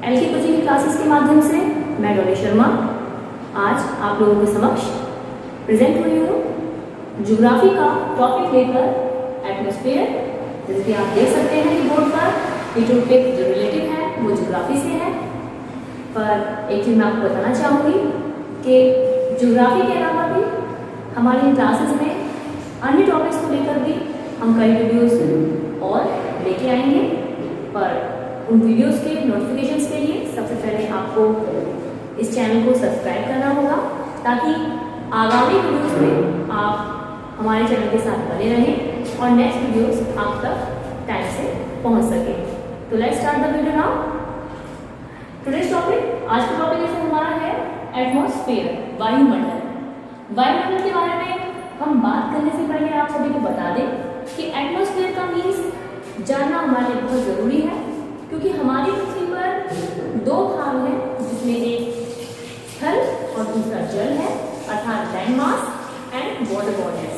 LK coaching classes के माध्यम से मैं डॉली शर्मा आज आप लोगों के समक्ष प्रेजेंट हुई हूँ ज्योग्राफी का टॉपिक लेकर एटमॉस्फेयर। जैसे कि आप देख सकते हैं कि बोर्ड पर ये टॉपिक जो रिलेटेड है वो ज्योग्राफी से है। पर एक चीज़ मैं आपको बताना चाहूँगी कि ज्योग्राफी के अलावा भी हमारी क्लासेस में अन्य टॉपिक्स को लेकर भी हम कई वीडियोस और लेके आएंगे। पर उन वीडियोस के नोटिफिकेशंस के लिए सबसे पहले आपको इस चैनल को सब्सक्राइब करना होगा ताकि आगामी वीडियोस में आप हमारे चैनल के साथ बने रहें और नेक्स्ट वीडियोस आप तक टाइम से पहुंच सकें। तो let's start the video now. Today's topic, आज का टॉपिक जैसे हमारा है एटमॉस्फेयर, वायुमंडल। वायुमंडल के बारे में हम बात करने से पहले आप सभी को बता दें कि एटमॉस्फेयर का मीन्स जानना हमारे लिए बहुत ज़रूरी है, क्योंकि हमारी पृथ्वी पर दो भाग हैं जिसमें एक स्थल और दूसरा जल है, अर्थात land mass and water bodies.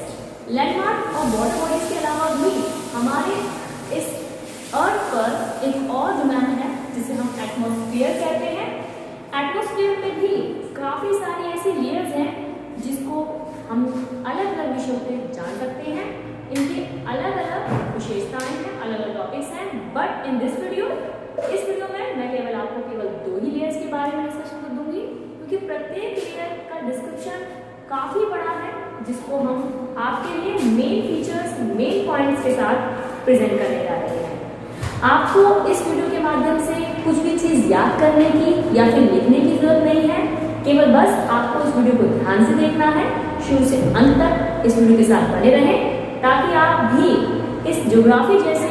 Land mass और वाटर बॉडीज के अलावा भी हमारे इस अर्थ पर एक और डोमेन है जिसे हम एटमॉस्फेयर कहते हैं। एटमॉस्फेयर में भी काफ़ी सारी ऐसी लेयर्स हैं जिसको हम अलग अलग विषयों पे जान सकते हैं। इनके अलग अलग विशेषताएं हैं, अलग अलग टॉपिक्स हैं। बट इन दिस वीडियो, इस वीडियो में मैं केवल आपको केवल दो ही लेयर्स के बारे में डिस्कशन कर दूंगी, क्योंकि प्रत्येक लेयर का डिस्क्रिप्शन काफ़ी बड़ा है जिसको हम आपके लिए मेन फीचर्स, मेन पॉइंट्स के साथ प्रेजेंट करने जा रहे हैं। आपको इस वीडियो के माध्यम से कुछ भी चीज़ याद करने की या फिर लिखने की जरूरत नहीं है, केवल बस आपको इस वीडियो को ध्यान से देखना है, शुरू से अंत तक इस वीडियो के साथ बने रहें ताकि आप भी इस ज्योग्राफी जैसे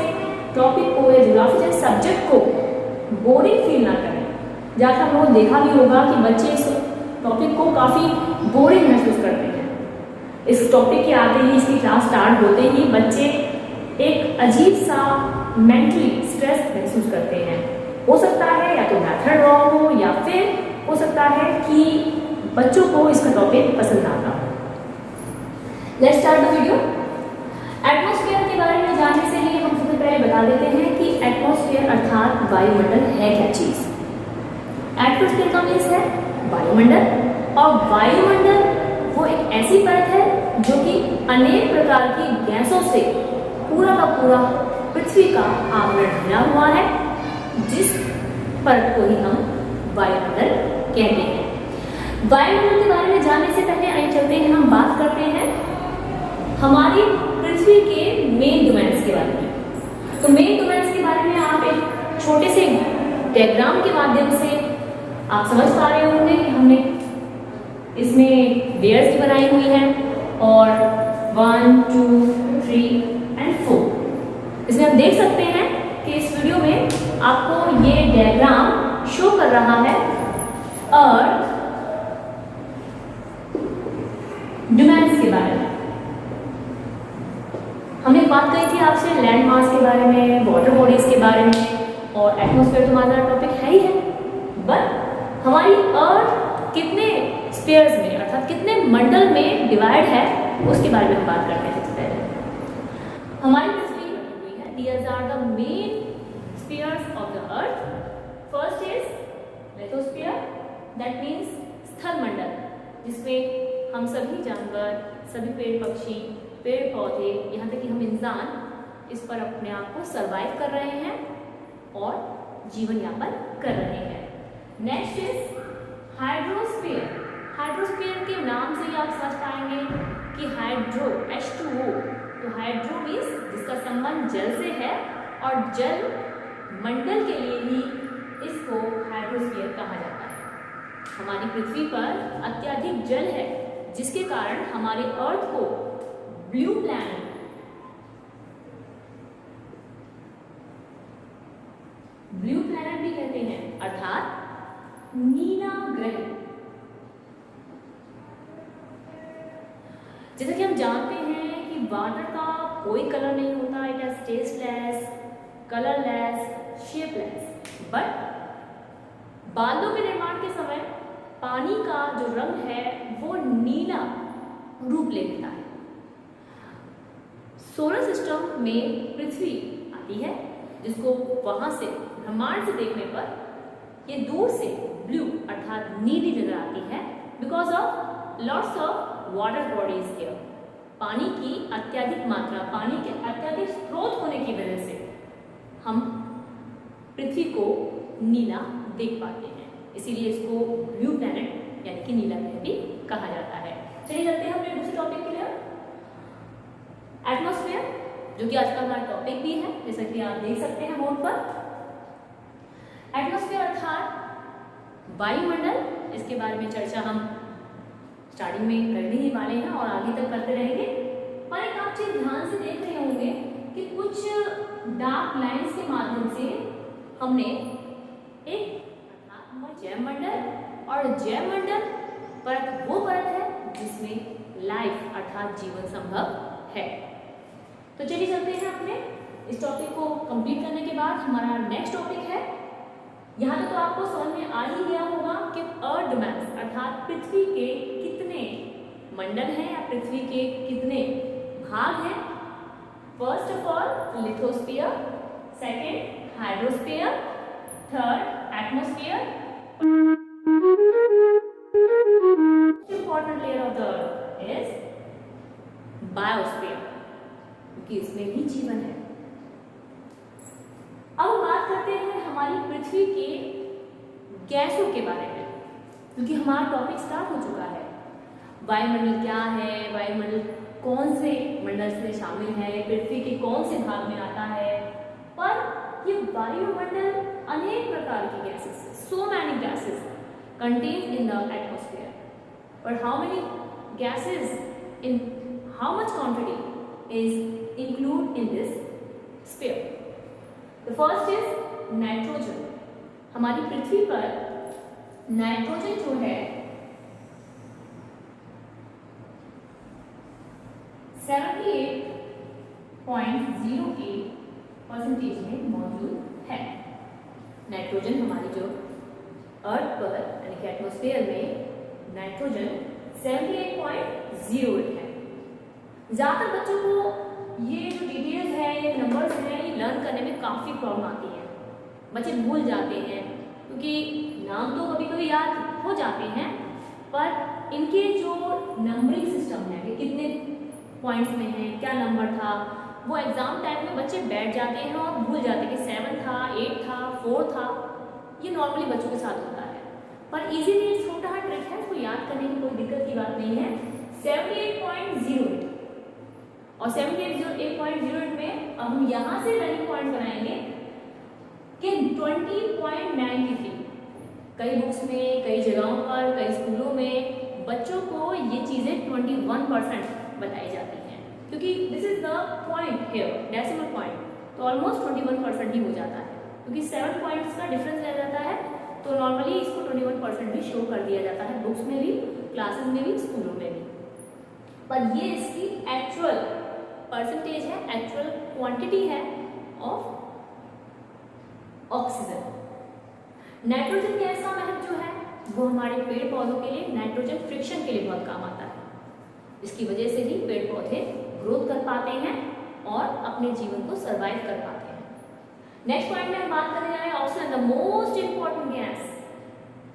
टॉपिक को या ज्योग्राफी जैसे सब्जेक्ट को बोरिंग फील ना करें। जहाँ हम लोगों ने देखा भी होगा कि बच्चे इस टॉपिक को काफ़ी बोरिंग महसूस करते हैं। इस टॉपिक के आते ही, इसकी क्लास स्टार्ट होते ही बच्चे एक अजीब सा मेंटली स्ट्रेस महसूस करते हैं। हो सकता है या तो मेथड रॉन्ग हो या फिर हो सकता है कि बच्चों को इसका टॉपिक पसंद ना आता हो। Let's start the video. Atmosphere के बारे में जानने से लिए हम सबसे पहले बता देते हैं कि एटमॉस्फेयर अर्थात वायुमंडल है क्या चीज़। एटमॉस्फेयर का मीन्स है वायुमंडल, और वायुमंडल वो एक ऐसी परत है जो कि अनेक प्रकार की गैसों से पूरा का पूरा पृथ्वी का आवरण घिरा हुआ है, जिस परत को ही हम वायुमंडल कहते हैं। वायुमंडल के बारे में जानने से पहले आइए चलते हैं, हम बात करते हैं हमारी पृथ्वी के मेन डोमेन्स के बारे में। तो मेन डोमेन्स के बारे में आप एक छोटे से डायग्राम के माध्यम से आप समझ पा रहे होंगे कि हमने इसमें लेयर्स भी बनाई हुई हैं और 1, 2, 3 एंड 4। इसमें आप देख सकते हैं कि इस वीडियो में आपको ये डायग्राम शो कर रहा है अर्थ डोमेन्स के बारे में। हमने बात कही थी आपसे लैंड मास के बारे में, वाटर बॉडीज के बारे में, और एटमॉस्फेयर तो हमारा टॉपिक है ही है। बट हमारी अर्थ कितने स्पेयर्स में अर्थात कितने मंडल में डिवाइड है उसके बारे में हम बात करते हैं। सबसे पहले हमारी पृथ्वी बनी हुई है, these are the main spheres of the earth. First is lithosphere, that means स्थल मंडल, जिसमें हम सभी जानवर, सभी पेड़ पक्षी, पेड़ पौधे, यहाँ तक कि हम इंसान इस पर अपने आप को सर्वाइव कर रहे हैं और जीवन यापन कर रहे हैं। Next is hydrosphere. हाइड्रोस्फीयर के नाम से ही आप समझ पाएंगे कि हाइड्रो H2O, तो हाइड्रो मीन्स जिसका संबंध जल से है और जल मंडल के लिए ही इसको हाइड्रोस्फीयर कहा जाता है। हमारी पृथ्वी पर अत्यधिक जल है जिसके कारण हमारे अर्थ को ब्लू प्लैनेट, ब्लू प्लैनेट भी कहते हैं, अर्थात नीला ग्रह। जैसा कि हम जानते हैं कि वाटर का कोई कलर नहीं होता, it has tasteless, colourless, shapeless. But बादलों के निर्माण के समय पानी का जो रंग है वो नीला रूप ले लेता है। सोलर सिस्टम में पृथ्वी आती है जिसको वहां से ब्रह्मांड से देखने पर ये दूर से ब्लू अर्थात नीली नजर आती है because of lots of water bodies here. पानी की अत्यधिक मात्रा, पानी के अत्यधिक स्रोत होने की वजह से हम पृथ्वी को नीला देख पाते हैं, इसीलिए इसको ब्लू प्लैनेट यानी कि नीला ग्रह भी कहा जाता है। चलिए चलते हैं अपने दूसरे टॉपिक के लिए, एटमॉस्फेयर, जो कि आज का हमारा टॉपिक भी है, जैसा कि आप देख सकते हैं बोर्ड पर। एटमॉस्फेयर अर्थात वायुमंडल, इसके बारे में चर्चा हम स्टार्टिंग में करने ही वाले हैं और आगे तक करते रहेंगे। पर एक आप चीज ध्यान से देख रहे होंगे कि कुछ डार्क लाइंस के माध्यम से हमने एक जैवमंडल, और जैवमंडल परत वो परत है जिसमें लाइफ अर्थात जीवन संभव है। तो चलिए चलते हैं अपने इस टॉपिक को कंप्लीट करने के बाद हमारा नेक्स्ट टॉपिक है। यहाँ तक तो आपको समझ में आ ही गया होगा कि अर्थ मैस अर्थात पृथ्वी के कितने मंडल हैं या पृथ्वी के कितने भाग हैं। First of all lithosphere, second hydrosphere, third atmosphere, important layer of the earth is biosphere, क्योंकि इसमें भी जीवन है। अब हम बात करते हैं हमारी पृथ्वी के गैसों के बारे में, क्योंकि हमारा टॉपिक स्टार्ट हो चुका है। वायुमंडल क्या है, वायुमंडल कौन से मंडल में शामिल है, पृथ्वी के कौन से भाग में आता है। पर ये वायुमंडल अनेक प्रकार की gases, so many gases contain in the atmosphere, but how many gases in how much quantity is included in this sphere? The first is nitrogen. हमारी पृथ्वी पर नाइट्रोजन जो है 78.08% में मौजूद है। नाइट्रोजन हमारी जो अर्थ पर यानी कि एटमॉस्फेयर में नाइट्रोजन 78.08 है। ज्यादातर बच्चों को ये जो डिटेल्स है, ये नंबर्स हैं, ये लर्न करने में काफी प्रॉब्लम आती है। बच्चे भूल जाते हैं क्योंकि नाम तो कभी कभी याद हो जाते हैं, पर इनके जो नंबरिंग सिस्टम है कि कितने पॉइंट्स में है, क्या नंबर था, वो एग्जाम टाइम में बच्चे बैठ जाते हैं और भूल जाते हैं कि 7 था, 8 था, 4 था। ये नॉर्मली बच्चों के साथ होता है, पर इजीली छोटा सा ट्रिक है, इसको याद करने की कोई दिक्कत की बात नहीं है। 78.08 और 78.08 में अब हम यहाँ से रनिंग पॉइंट बनाएंगे कि 20.93। कई बुक्स में, कई जगहों पर, कई स्कूलों में बच्चों को ये चीज़ें 21% बताई जाती हैं, क्योंकि this is the point here, decimal point, तो ऑलमोस्ट 21% ही हो जाता है, क्योंकि 7 पॉइंट्स का डिफरेंस रह जाता है। तो नॉर्मली इसको 21% भी शो कर दिया जाता है बुक्स में भी, क्लासेस में भी, स्कूलों में भी। पर ये इसकी एक्चुअल परसेंटेज है, एक्चुअल क्वांटिटी है ऑफ ऑक्सीजन। नाइट्रोजन गैस का महत्व जो है वो हमारे पेड़ पौधों के लिए, नाइट्रोजन फ्रिक्शन के लिए बहुत काम आता है। इसकी वजह से ही पेड़ पौधे ग्रोथ कर पाते हैं और अपने जीवन को सर्वाइव कर पाते हैं। नेक्स्ट पॉइंट में हम बात करने जा रहे हैं oxygen, the most important gas.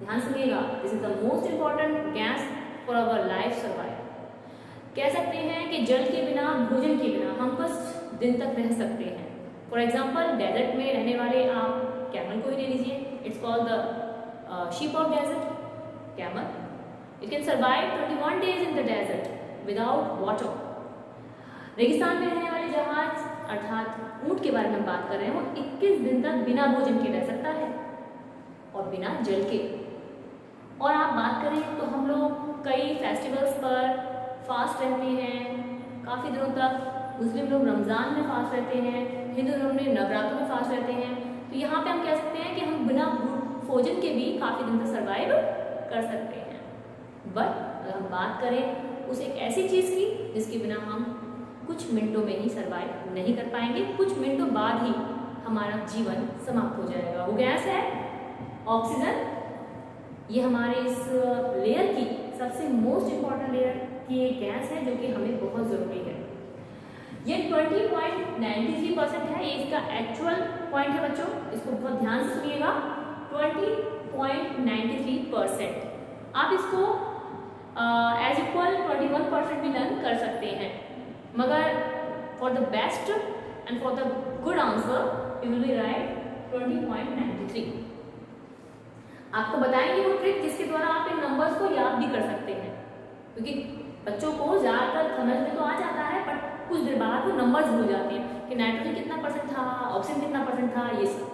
ध्यान सुनिएगा, this is the most important gas for our life survive. कह सकते हैं कि जल के बिना, भोजन के बिना हम कुछ दिन तक रह सकते हैं। फॉर एग्जाम्पल, डेजर्ट में रहने वाले आप कैमल को ही ले लीजिए, it's called the sheep of desert, camel. It can survive 21 days in the desert without water. रेगिस्तान में रहने वाले जहाज अर्थात ऊंट के बारे में बात कर रहे हैं, वो 21 दिन तक बिना भोजन के रह सकता है और बिना जल के। और आप बात करें तो हम लोग कई फेस्टिवल्स पर फास्ट रहते हैं काफ़ी दिनों तक। मुस्लिम लोग रमज़ान में फास्ट रहते हैं, हिंदू लोग ने नवरात्रों में फास्ट रहते हैं। तो यहाँ पे हम कह सकते हैं कि हम बिना भोजन के भी काफ़ी दिन तक सर्वाइव कर सकते हैं। बट अगर हम बात करें उस एक ऐसी चीज़ की जिसके बिना हम कुछ मिनटों में ही सर्वाइव नहीं कर पाएंगे, कुछ मिनटों बाद ही हमारा जीवन समाप्त हो जाएगा। वो गैस है ऑक्सीजन। ये हमारे इस लेयर की सबसे मोस्ट इम्पॉर्टेंट लेयर की एक गैस है जो कि हमें बहुत ज़रूरी है। ये 20.93% है, ये इसका एक्चुअल पॉइंट है बच्चों, इसको बहुत ध्यान से सुनिएगा। 20.93%। आप इसको एज इक्वल 21% भी लर्न कर सकते हैं, मगर for the best and for the good answer you will be right 20.93। आपको बताएंगे वो ट्रिक जिसके द्वारा आप इन नंबर्स को याद भी कर सकते हैं, क्योंकि बच्चों को ज़्यादातर समझ में तो आ जाता है बट कुछ देर बाद वो नंबर्स भूल जाते हैं कि नाइट्रोजन कितना परसेंट था, ऑक्सीजन कितना परसेंट था, ये सब।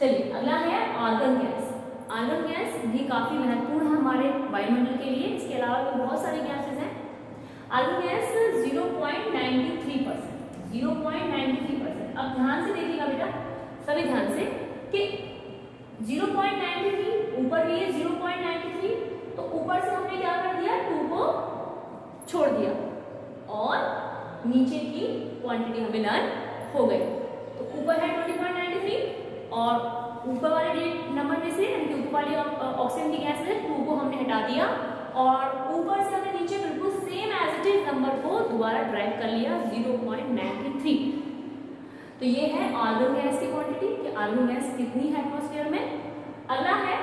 चलिए अगला है आर्गन गैस। आर्गन गैस भी काफ़ी महत्वपूर्ण है हमारे वायुमंडल के लिए। इसके अलावा भी बहुत सारी गैसेज हैं। Argon gas 0.93%। 0.93%। अब ध्यान से देखिएगा बेटा, सभी ध्यान से, कि 0.93 ऊपर भी है 0.93, तो ऊपर से हमने क्या कर दिया, 2 को छोड़ दिया और नीचे की क्वांटिटी हमें लर्न हो गई। तो ऊपर है 20.93 और ऊपर वाले नंबर में से यानी कि ऊपर वाली ऑक्सीजन की गैस में 2 को हमने हटा दिया और ऊपर से हमने नीचे बिल्कुल same as it is number को दोबारा ड्राइव कर लिया 0.93। तो ये है आर्गन गैस की क्वांटिटी कि आर्गन गैस कितनी है एटमॉस्फेयर में। अगला है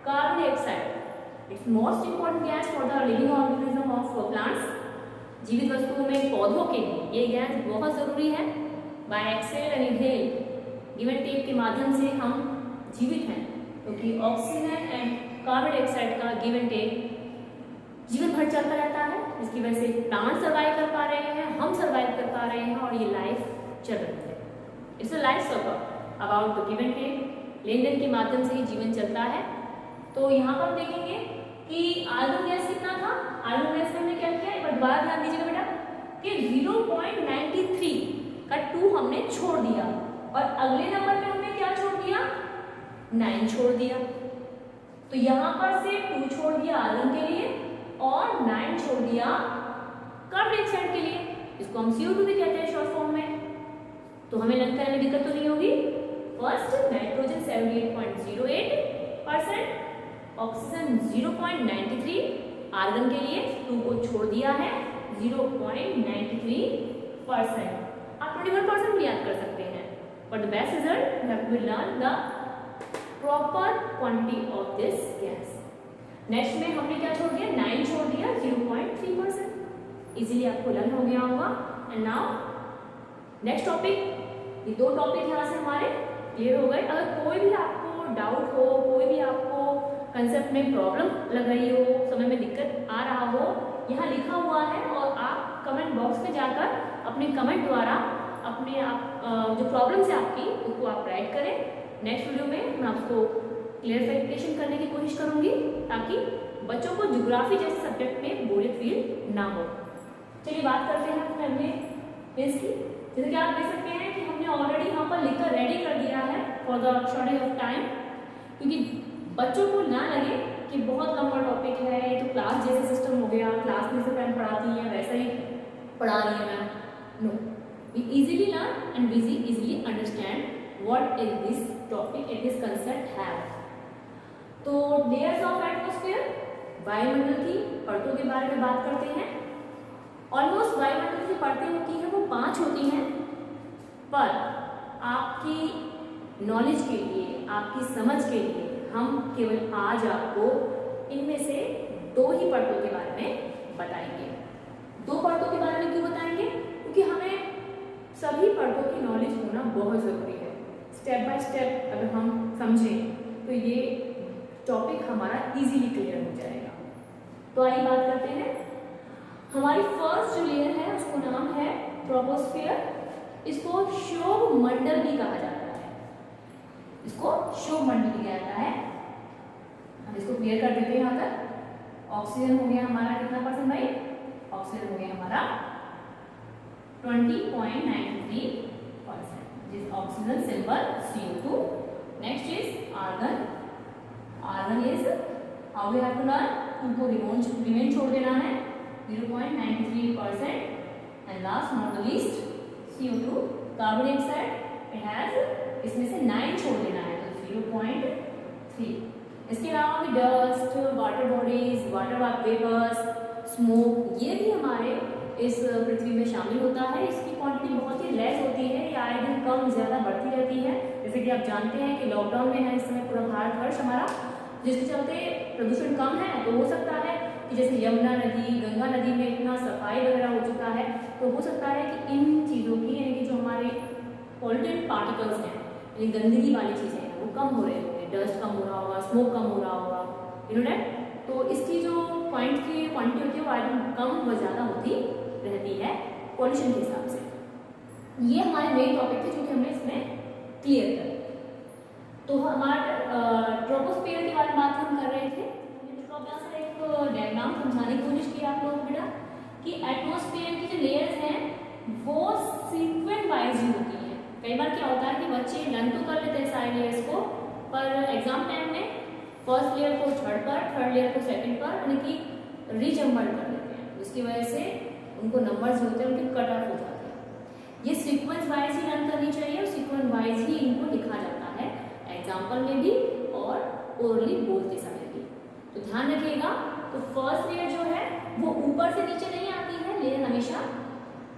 carbon dioxide. It's most important gas for the living organism of plants. जीवित वस्तुओं में पौधों के लिए ये गैस बहुत जरूरी है। By exhale and inhale give and take के माध्यम से हम जीवित हैं, क्योंकि ऑक्सीजन एंड कार्बन डाइऑक्साइड का गिव एंड टेक जीवन भर चलता रहता है, जिसकी वजह से प्लांट सर्वाइव कर पा रहे हैं, हम सर्वाइव कर पा रहे हैं और ये लाइफ चल रही है। It's a life circle about the give and take. लेन देन के माध्यम से ही जीवन चलता है। तो यहाँ पर देखेंगे कि आर्गन गैस कितना था। आर्गन गैस में हमने क्या किया, एक बार दोबारा ध्यान दीजिएगा बेटा कि 0.93 का 2 हमने छोड़ दिया और अगले नंबर में हमने क्या छोड़ दिया, 9 छोड़ दिया। तो यहाँ पर से 2 छोड़ दिया आर्गन के लिए और 9 छोड़ दिया कार्बन डाइऑक्साइड के लिए। इसको हम CO2 भी कहते हैं शॉर्ट फॉर्म में। तो हमें लर्न करने में दिक्कत तो नहीं होगी। फर्स्ट नाइट्रोजन 78.08%, ऑक्सीजन 0.93, आर्गन के लिए 2 को छोड़ दिया है 0.93%। आप 21% भी याद कर सकते हैं, but the best result you have to learn the proper quantity of this gas. Next में हमने क्या छोड़ दिया, 9 छोड़ दिया 0.3%। इजीली आपको लर्न हो गया होगा। And now next topic. ये 2 टॉपिक यहाँ से हमारे क्लियर हो गए। अगर कोई भी आपको डाउट हो, कोई भी आपको कंसेप्ट में प्रॉब्लम लग रही हो, समझ में दिक्कत आ रहा हो, यहाँ लिखा हुआ है और आप कमेंट बॉक्स में जाकर अपने कमेंट द्वारा अपने जो प्रॉब्लम्स है आपकी उसको आप राइट करें। नेक्स्ट वीडियो में मैं आपको क्लियरिफिकेशन करने की कोशिश करूंगी ताकि बच्चों को ज्योग्राफी जैसे सब्जेक्ट में बोरियत फील ना हो। चलिए बात करते हैं अपने अगले पेज की। जैसे कि आप देख सकते हैं कि हमने ऑलरेडी यहाँ पर लिखकर रेडी कर दिया है for the shortage of time, क्योंकि बच्चों को ना लगे कि बहुत लंबा टॉपिक है, ये तो क्लास जैसे सिस्टम हो गया, क्लास में से मैम पढ़ाती हैं वैसा ही पढ़ा रही है ma'am. No, we easily learn and we easily understand what is this topic and this concept have. तो लेयर्स ऑफ एटमॉस्फेयर, वायुमंडल की परतों के बारे में बात करते हैं। ऑलमोस्ट वायुमंडल की परतें होती हैं वो 5 होती हैं, पर आपकी नॉलेज के लिए, आपकी समझ के लिए हम केवल आज आपको इनमें से 2 ही परतों के बारे में बताएंगे। 2 परतों के बारे में क्यों बताएंगे, क्योंकि हमें सभी परतों की नॉलेज होना बहुत ज़रूरी है। स्टेप बाय स्टेप अगर हम समझें तो ये टॉपिक हमारा इजीली क्लियर हो जाएगा। तो आइए बात करते हैं। हमारी फर्स्ट जो लेयर है उसको नाम है ट्रोपोस्फियर। इसको शोभ मंडल भी कहा जाता है, इसको शोभ मंडल भी कहा जाता है। हम इसको क्लियर कर देते हैं। यहाँ तक ऑक्सीजन हो गया हमारा कितना परसेंट भाई, ऑक्सीजन हो गया हमारा 20.93%, जिस oxygen symbol CO2। Next is argon. Argon is how we have to learn, उनको रिमेन छोड़ देना है 0.93%। And last not the least CO2 carbon dioxide, it has इसमें से 9 छोड़ देना है तो 0.3। इसके अलावा भी dust, water bodies, water vapours, smoke, ये भी हमारे इस पृथ्वी में शामिल होता है। इसकी क्वांटिटी बहुत ही लेस होती है या आए दिन कम ज़्यादा बढ़ती रहती है। जैसे कि आप जानते हैं कि लॉकडाउन में है इस समय पूरा भारतवर्ष हमारा, जिसके चलते प्रदूषण कम है। तो हो सकता है कि जैसे यमुना नदी, गंगा नदी में इतना सफाई वगैरह हो चुका है, तो हो सकता है कि इन चीज़ों की यानी कि जो हमारे पॉल्यूटेंट पार्टिकल्स हैं, यानी गंदगी वाली चीज़ें हैं, वो कम हो रहे होंगे, डस्ट कम हो रहा होगा, स्मोक कम हो रहा होगा, तो इसकी जो पॉइंट की क्वांटिटी होती है वो आइटम कम व ज़्यादा होती रहती है पॉल्यूशन के हिसाब से। ये हमारे मेन टॉपिक थे जो कि हमने इसमें क्लियर कर। तो हमारे ट्रोपोस्फीयर के बारे में बात हम कर रहे थे। से एक डायग्राम समझाने की कोशिश की आप लोगों बेटा कि एटमॉस्फेयर की जो लेयर्स हैं वो सीक्वेंस वाइज ही होती हैं। कई बार क्या होता है कि बच्चे लर्न तो कर लेते हैं सारे लेयर्स को, पर एग्जाम टाइम में फर्स्ट लेयर को थर्ड पर, थर्ड लेयर को सेकंड पर, यानी कि रीजम्बल कर देते हैं, जिसकी वजह से उनको नंबर्स जो होते हैं उनके कट ऑफ हो जाते हैं। ये सीक्वेंस वाइज ही रन करनी चाहिए और सीक्वेंस वाइज ही इनको लिखा जाता है एग्जाम्पल में भी और ओरली बोलते समय भी। तो ध्यान रखिएगा। तो फर्स्ट लेयर जो है वो ऊपर से नीचे नहीं आती है, लेयर हमेशा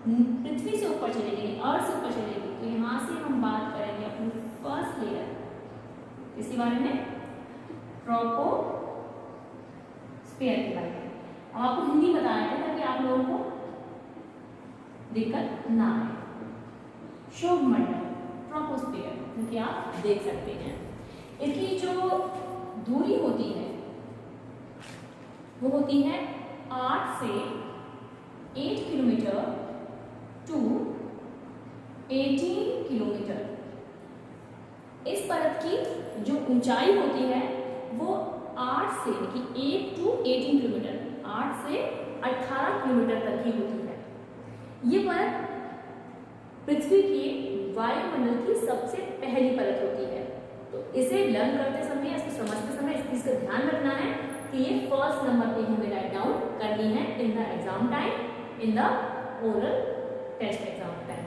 पृथ्वी से ऊपर चलेगी, अर्थ से ऊपर चलेगी। तो यहाँ से हम बात करेंगे अपनी फर्स्ट लेयर, इसके बारे में ट्रोपोस्फीयर के बारे में। अब आपको हिंदी बताया था ताकि आप लोगों को दिक्कत ना आए। शोभमंडल ट्रोपोस्फीयर, क्योंकि आप देख सकते हैं इसकी जो दूरी होती है वो होती है 8 से 8 किलोमीटर टू 18 किलोमीटर। इस परत की जो ऊंचाई होती है वो 8 से 8 टू 18 किलोमीटर, 8 से 18 किलोमीटर तक की होती है। ये परत पृथ्वी की वायुमंडल की सबसे पहली परत होती है। तो इसे लर्न करते समय, इसको समझते समय इसका ध्यान रखना है कि ये फर्स्ट नंबर पे हमें राइट डाउन करनी है in the exam time, in the oral test exam time.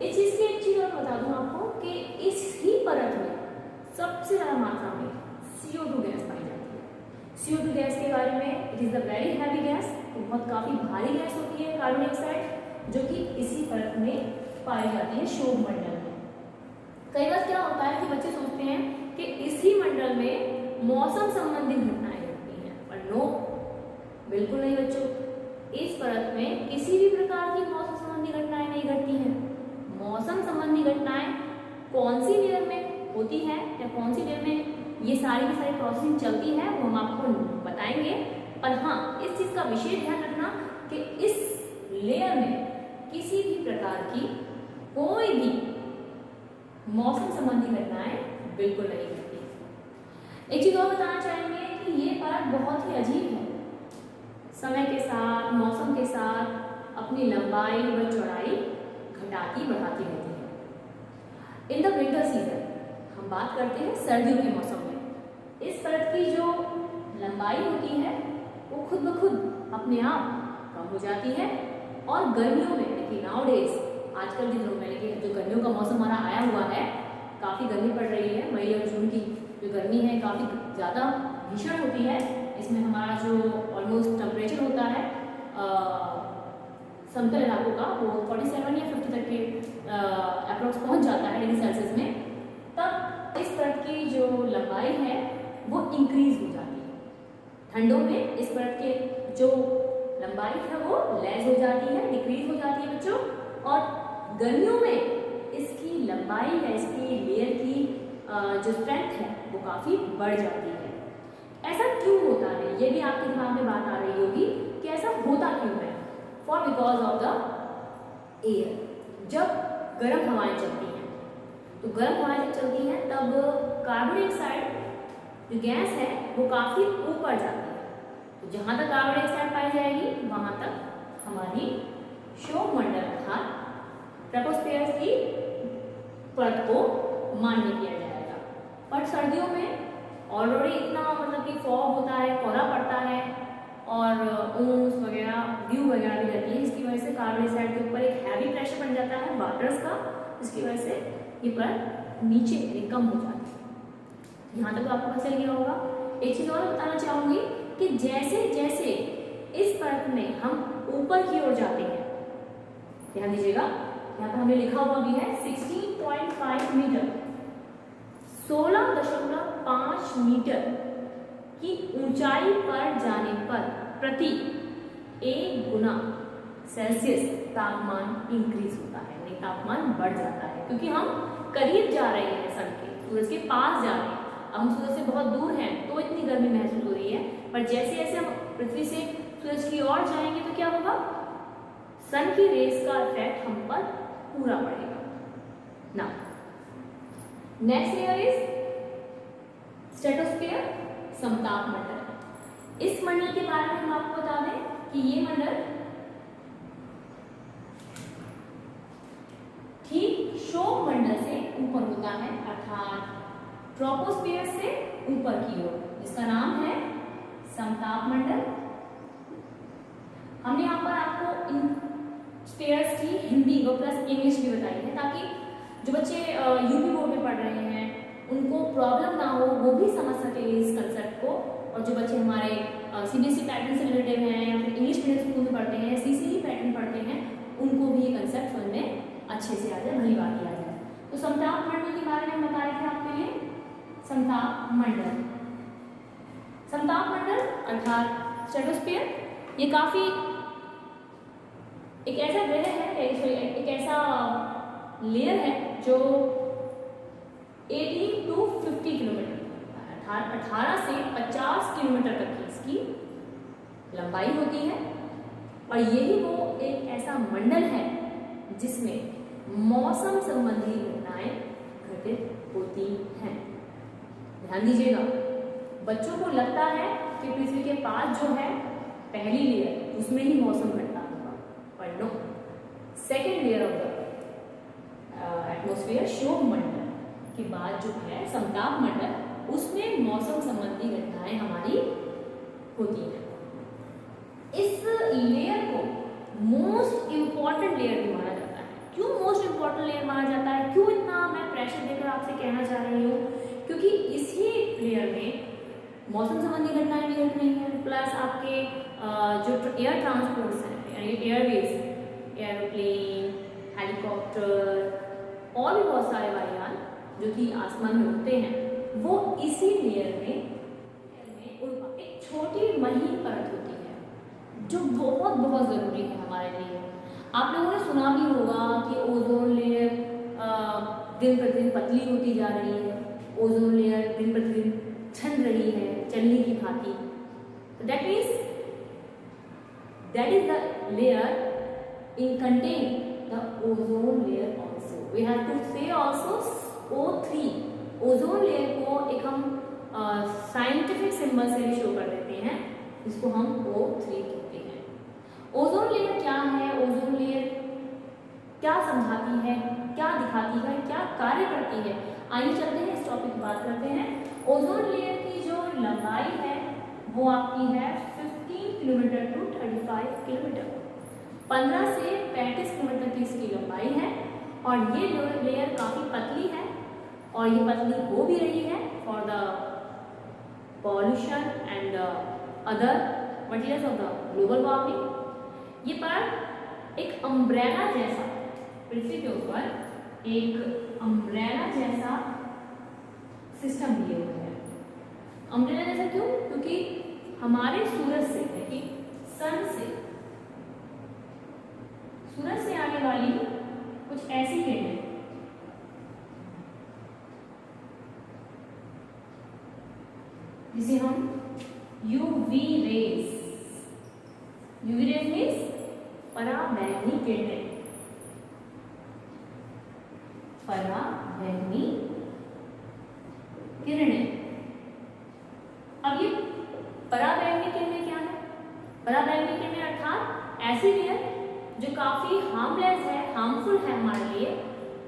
इस चीज की एक चीज और बता दूं आपको कि इस ही परत में सबसे ज्यादा मात्रा में CO2 गैस पाई जाती है। CO2 गैस के बारे में, it is the very heavy gas, बहुत काफी भारी गैस होती है कार्बन डाइऑक्साइड, जो कि इसी परत में पाई जाती है शोभमंडल में। कई बार क्या होता है कि बच्चे सोचते हैं कि इसी मंडल में मौसम संबंधी घटनाएं घटती हैं, पर नो, बिल्कुल नहीं बच्चों। इस परत में किसी भी प्रकार की मौसम संबंधी घटनाएं नहीं घटती हैं। मौसम संबंधी घटनाएं कौन सी लेयर में होती है या कौन सी लेयर में ये सारी की सारी प्रोसेसिंग चलती है वो हम आपको बताएंगे। पर हाँ, इस चीज का विशेष ध्यान रखना कि इस लेयर में किसी भी प्रकार की कोई भी मौसम संबंधी घटनाएं बिल्कुल नहीं घटती। एक चीज और बताना चाहेंगे कि ये परत बहुत ही अजीब है, समय के साथ, मौसम के साथ अपनी लंबाई व चौड़ाई घटाती बढ़ाती रहती है। इन द विंटर सीजन हम बात करते हैं सर्दियों के मौसम में, इस परत की जो लंबाई होती है वो खुद ब खुद अपने आप कम हो जाती है। और गर्मियों में, देखिए नाउडेज, आजकल के दिनों में, लेकिन जो गर्मियों का मौसम हमारा आया हुआ है, काफ़ी गर्मी पड़ रही है। मई और जून की जो गर्मी है काफ़ी ज़्यादा भीषण होती है। इसमें हमारा जो ऑलमोस्ट टेम्परेचर होता है समतल इलाकों का वो 47 या 50 तक के अप्रोक्स पहुंच जाता है डिग्री सेल्सियस में। तब इस परत की जो लंबाई है वो इंक्रीज हो जाती है। ठंडों में इस परत के जो लंबाई है वो लेस हो जाती है, डिक्रीज हो जाती है बच्चों। और गर्मियों में इसकी लंबाई है, इसकी लेयर की जो स्ट्रेंथ है वो काफ़ी बढ़ जाती है। ऐसा क्यों होता है, ये भी आपके दिमाग में बात आ रही होगी कि ऐसा होता क्यों है। For because of the air. जब गर्म हवाएं चलती हैं, तो गर्म हवाएं जब चलती हैं तब कार्बन डाइऑक्साइड जो गैस है वो काफ़ी ऊपर जाती है। तो जहाँ तक कार्बन डाइऑक्साइड पाई जाएगी वहाँ तक हमारी शोभमंडल अर्थात ट्रोपोस्फियर की परत को मान्य किया जाएगा। पर सर्दियों में ऑलरेडी इतना मतलब कि फॉग होता है, कोहरा पड़ता है और ऊस वगैरह, ड्यू वगैरह भी रहती है, जिसकी वजह से कार्बन डाइऑक्साइड के ऊपर एक हैवी प्रेशर बन जाता है वाटर्स का, जिसकी वजह से ये परत नीचे यानी कम हो जाती है। यहाँ तक तो आपको पता चल गया होगा। एक चीज़ और बताना चाहूँगी कि जैसे जैसे इस परत में हम ऊपर की ओर जाते हैं ध्यान दीजिएगा, यहाँ पर हमने लिखा हुआ भी है 16.5 मीटर, 16.5 मीटर की ऊंचाई पर जाने पर प्रति 1 गुना सेल्सियस तापमान इंक्रीज होता है, यानी तापमान बढ़ जाता है, क्योंकि हम करीब जा रहे हैं सन के, सूरज के पास जा रहे हैं। अब हम सूरज से बहुत दूर हैं तो इतनी गर्मी महसूस हो रही है, पर जैसे जैसे हम पृथ्वी से सूरज की ओर जाएंगे तो क्या होगा, सन की रेस का इफेक्ट हम पर पूरा पड़ेगा ना। नेक्स्ट लेयर इज स्ट्रेटोस्फीयर, समताप मंडल। इस मंडल के बारे में हम आपको बता दें कि ये मंडल ठीक शोक मंडल से ऊपर होता है, अर्थात ट्रोपोस्फीयर से ऊपर की ओर, जिसका नाम है समताप मंडल। हमने यहाँ पर आपको इन स्फीयर्स की हिंदी व प्लस इंग्लिश भी बताई है, ताकि जो बच्चे यूपी बोर्ड में पढ़ रहे हैं उनको प्रॉब्लम ना हो, वो भी समझ सके इस कंसेप्ट को, और जो बच्चे हमारे सीबीएसई पैटर्न से रिलेटेड हैं या फिर इंग्लिश मीडियम स्कूल में पढ़ते हैं, सीसीई पैटर्न पढ़ते हैं, उनको भी ये कंसेप्ट समझ में अच्छे से आ जाए, भली बात आ जाए। तो समताप मंडल के बारे में हम बता रहे थे आपके लिए, समताप मंडल। समताप मंडल अर्थात स्ट्रेटोस्फीयर, ये काफी एक ऐसा ग्रह है, एक ऐसा लेयर है जो 18 to 50 किलोमीटर, अर्थात 18 से 50 किलोमीटर तक की इसकी लंबाई होती है, और यही वो एक ऐसा मंडल है जिसमें मौसम संबंधी घटनाएं घटित होती हैं। ध्यान दीजिएगा, बच्चों को लगता है कि पृथ्वी के पास जो है पहली लेयर उसमें ही मौसम घटना होगा, पर no, second layer of the atmosphere, शोक मंडल के बाद जो है समताप मंडल, उसमें मौसम संबंधी घटनाएं हमारी होती हैं। इस लेयर को मोस्ट इंपॉर्टेंट लेयर भी माना जाता है। क्यों मोस्ट इंपॉर्टेंट लेयर माना जाता है, क्यों इतना मैं प्रेशर देकर आपसे कहना चाह रही हूँ, क्योंकि इसी लेयर में मौसम संबंधी घटनाएं भी घट रही हैं, प्लस आपके जो एयर ट्रांसपोर्ट्स हैं, यानी एयरवेज, एयरप्लेन, हेलीकॉप्टर और भी बहुत सारे वायुयान जो कि आसमान में उड़ते हैं, वो इसी लेयर में एक छोटी महीन परत होती है जो बहुत बहुत जरूरी है हमारे लिए। आप लोगों ने सुना भी होगा कि ओजोन लेयर दिन प्रतिदिन पतली होती जा रही है, ओजोन लेयर दिन प्रतिदिन छन रही है, चलनी की भांति। That means that is the layer in contain the ozone layer also. We have to say also O3। Ozone layer को एक हम साइंटिफिक सिंबल से भी शो कर देते हैं, जिसको हम O3 कहते हैं। ओजोन लेयर क्या है, ओजोन लेयर क्या समझाती है, क्या दिखाती है, क्या कार्य करती है, आइए चलते हैं इस टॉपिक की बात करते हैं। ओजोन लेयर की जो लंबाई है वो आपकी है 15 किलोमीटर टू 35 किलोमीटर, 15 से 35 किलोमीटर की इसकी लंबाई है, और ये लेयर काफी पतली है, और ये पतली हो भी रही है for the pollution and other materials of the global warming. ये परत एक अम्ब्रेला जैसा, पृथ्वी के ऊपर एक अम्ब्रेला जैसा सिस्टम लिए हुए है। अम्ब्रेला जैसा क्यों? क्योंकि हमारे सूरज से, कि सन से, सूरज से आने वाली कुछ ऐसी किरणें जिसे हम यूवी रेज मीन्स पराबैंगनी किरणें, पराबैंगनी किरणें। अब ये पराबैंगनी किरणें क्या है? पराबैंगनी किरणें अर्थात ऐसी लेयर जो काफी हार्मलेस है, हार्मफुल है हमारे लिए,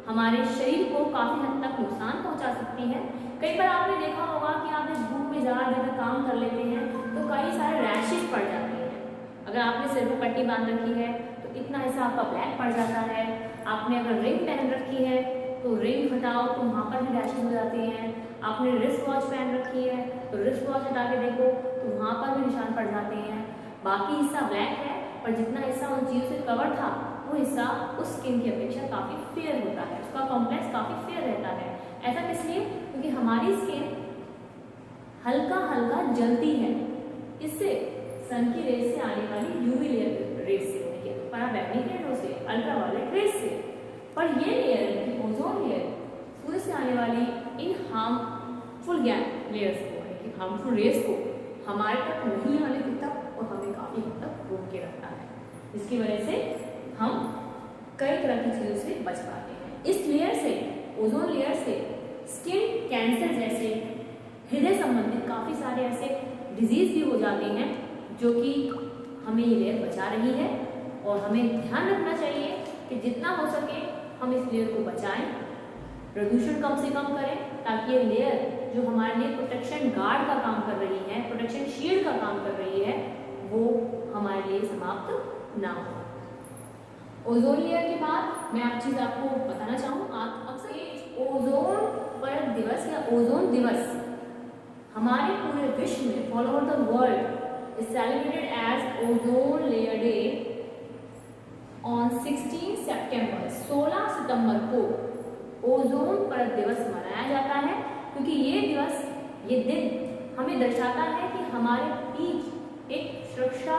हमारे शरीर को काफी हद तक नुकसान पहुंचा सकती है। कई बार आपने देखा होगा कि आप इस धूप में ज़्यादा देर काम कर लेते हैं तो कई सारे रैशेज पड़ जाते हैं। अगर आपने सिर पर पट्टी बांध रखी है तो इतना हिस्सा आपका ब्लैक पड़ जाता है। आपने अगर रिंग पहन रखी है तो रिंग हटाओ तो वहाँ पर भी रैशेज हो जाते हैं। आपने रिस्ट वॉच पहन रखी है तो रिस्ट वॉच हटा के देखो तो वहाँ पर भी निशान पड़ जाते हैं। बाकी हिस्सा ब्लैक है पर जितना हिस्सा उन चीज़ों से कवर था वो हिस्सा उस स्किन की अपेक्षा काफ़ी फेयर होता है, उसका कॉम्प्लेक्स काफ़ी फेयर रहता है। ऐसा किस लिए? क्योंकि हमारी स्किन हल्का हल्का जलती है, इससे सन की रेस से आने वाली यूवी रेस से, पराबैंगनी किरणों से, अल्ट्रावायलेट रेस से। पर ये लेयर, ओजोन लेयर, सूर्य से आने वाली इन हार्मफुल लेयर्स को, हार्मफुल रेस को हमारे तक नहीं आने देता और हमें काफ़ी हद तक रोक के रखता है, जिसकी वजह से हम कई तरह की चीज़ों से बच पाते हैं। इस लेयर से, ओजोन लेयर से स्किन कैंसर जैसे हृदय संबंधित काफ़ी सारे ऐसे डिजीज भी हो जाते हैं, जो कि हमें ये लेयर बचा रही है। और हमें ध्यान रखना चाहिए कि जितना हो सके हम इस लेयर को बचाएं, प्रदूषण कम से कम करें, ताकि ये लेयर जो हमारे लिए प्रोटेक्शन गार्ड का काम कर रही है, प्रोटेक्शन शील्ड का काम कर रही है, वो हमारे लिए समाप्त ना हो। ओजोन लेयर के बाद मैं एक चीज़ आपको बताना चाहूँ, आप अक्सर ओजोन परत दिवस या ओजोन दिवस हमारे पूरे विश्व में, all over the world, is celebrated as ozone layer day on 16 सितंबर। 16 सितंबर को ओजोन परत दिवस मनाया जाता है, क्योंकि ये दिवस, ये दिन हमें दर्शाता है कि हमारे बीच एक सुरक्षा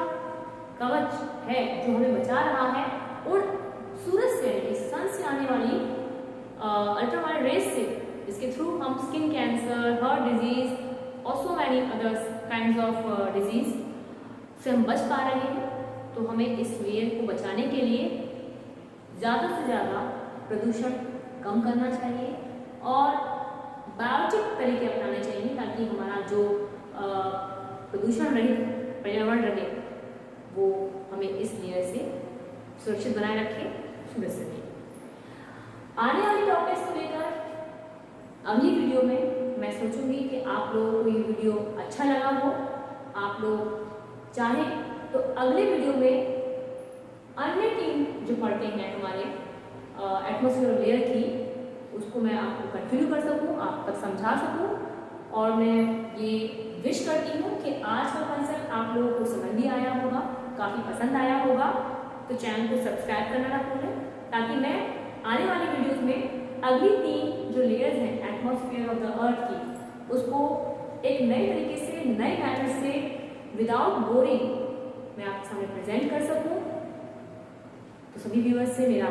कवच है जो हमें बचा रहा है, और सूरज से, सन से आने वाली अल्ट्रावायलेट रेस से, इसके थ्रू हम स्किन कैंसर, हार्ट डिजीज और so many others kinds of disease से हम बच पा रहे हैं। तो हमें इस लेयर को बचाने के लिए ज़्यादा से ज़्यादा प्रदूषण कम करना चाहिए और बायोटिक तरीके अपनाने चाहिए, ताकि हमारा जो प्रदूषण रहित पर्यावरण रहे वो हमें इस लेयर से सुरक्षित बनाए रखे, सूरज से नहीं। आने वाली टॉपिक्स को लेकर अगली वीडियो में मैं सोचूंगी कि आप लोगों को ये वीडियो अच्छा लगा हो। आप लोग चाहें तो अगले वीडियो में अन्य टीम जो पढ़ते हैं हमारे एटमॉस्फेयर लेयर की, उसको मैं आपको कंटिन्यू कर सकूं, आप तक समझा सकूं। और मैं ये विश करती हूँ कि आज का कंसेप्ट आप लोगों को समझ भी आया होगा, काफ़ी पसंद आया होगा। तो चैनल को सब्सक्राइब करना ना भूलें, ताकि मैं आने वाली वीडियोज़ में अगली 3 जो लेयर्स हैं एटमॉस्फेयर ऑफ द अर्थ की, उसको एक नए तरीके से, नए मैथड से, विदाउट बोरिंग मैं आपके सामने प्रेजेंट कर सकूं। तो सभी व्यूअर्स से मेरा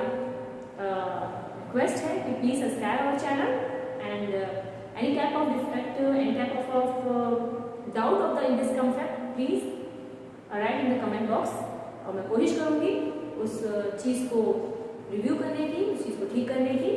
रिक्वेस्ट है कि please subscribe our channel and any type of defect, any type of doubt of the in this concept, please write in the comment box. और मैं कोशिश करूंगी उस चीज़ को रिव्यू करने की, उस चीज़ को ठीक करने की।